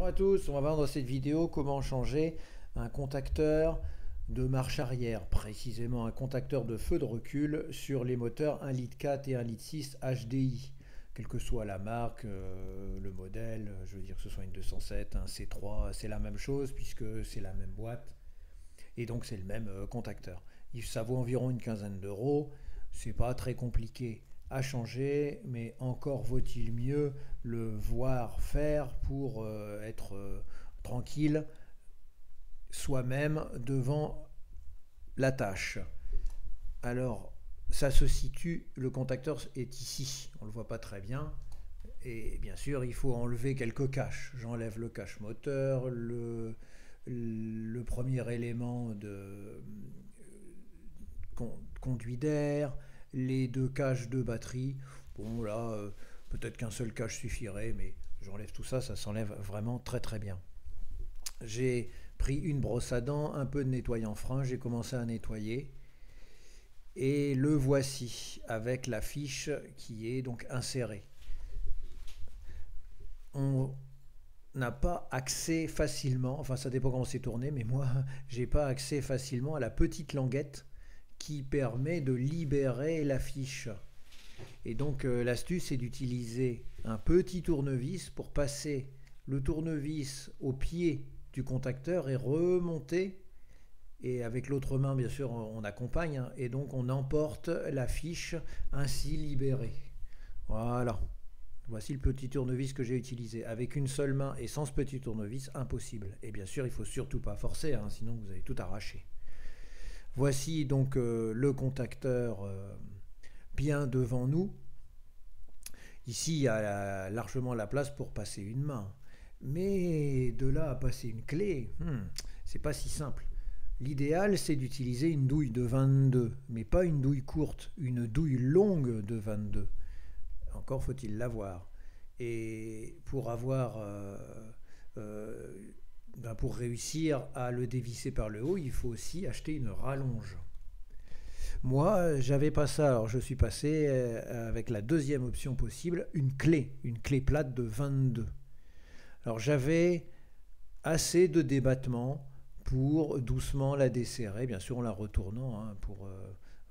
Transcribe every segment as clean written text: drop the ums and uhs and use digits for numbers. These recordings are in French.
Bonjour à tous, on va voir dans cette vidéo comment changer un contacteur de marche arrière, précisément un contacteur de feu de recul sur les moteurs 1,4 litre et 1,6 litre HDI, quelle que soit la marque, le modèle, je veux dire que ce soit une 207, un C3, c'est la même chose puisque c'est la même boîte et donc c'est le même contacteur. Ça vaut environ une quinzaine d'euros, c'est pas très compliqué à changer, mais encore vaut-il mieux le voir faire pour être tranquille soi-même devant la tâche. Alors, ça se situe, le contacteur est ici, on ne le voit pas très bien, et bien sûr il faut enlever quelques caches. J'enlève le cache moteur, le premier élément de conduit d'air, les deux caches de batterie. Bon là, peut-être qu'un seul cache suffirait, mais j'enlève tout ça, ça s'enlève vraiment très très bien. J'ai pris une brosse à dents, un peu de nettoyant frein, j'ai commencé à nettoyer. Et le voici avec la fiche qui est donc insérée. On n'a pas accès facilement, enfin ça dépend comment c'est tourné, mais moi j'ai pas accès facilement à la petite languette qui permet de libérer la fiche. Et donc l'astuce c'est d'utiliser un petit tournevis pour passer le tournevis au pied du contacteur et remonter. Et avec l'autre main, bien sûr, on accompagne, hein, et donc on emporte la fiche ainsi libérée. Voilà. Voici le petit tournevis que j'ai utilisé. Avec une seule main et sans ce petit tournevis, impossible. Et bien sûr, il ne faut surtout pas forcer, hein, sinon vous allez tout arracher. Voici donc le contacteur bien devant nous. Ici, il y a largement la place pour passer une main. Mais de là à passer une clé, c'est pas si simple. L'idéal, c'est d'utiliser une douille de 22, mais pas une douille courte, une douille longue de 22. Encore faut-il l'avoir. Et pour pour réussir à le dévisser par le haut, il faut aussi acheter une rallonge. Moi, j'avais pas ça, alors je suis passé avec la deuxième option possible, une clé plate de 22. Alors j'avais assez de débattement pour doucement la desserrer, bien sûr en la retournant, hein, pour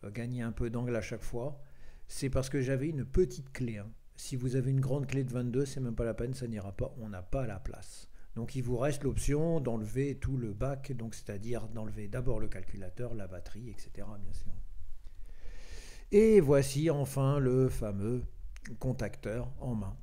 gagner un peu d'angle à chaque fois. C'est parce que j'avais une petite clé, hein. Si vous avez une grande clé de 22, c'est même pas la peine, ça n'ira pas, on n'a pas la place. Donc il vous reste l'option d'enlever tout le bac, donc c'est-à-dire d'enlever d'abord le calculateur, la batterie, etc. bien sûr. Et voici enfin le fameux contacteur en main.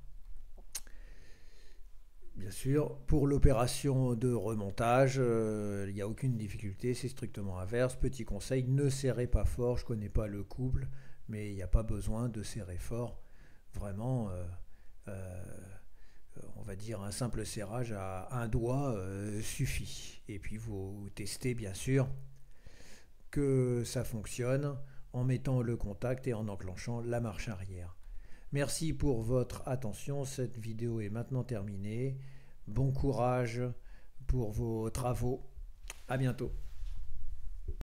Bien sûr, pour l'opération de remontage, il n'y a aucune difficulté, c'est strictement inverse. Petit conseil, ne serrez pas fort, je ne connais pas le couple, mais il n'y a pas besoin de serrer fort. Vraiment, euh, on va dire un simple serrage à un doigt suffit. Et puis vous testez bien sûr que ça fonctionne en mettant le contact et en enclenchant la marche arrière. Merci pour votre attention, cette vidéo est maintenant terminée. Bon courage pour vos travaux, à bientôt.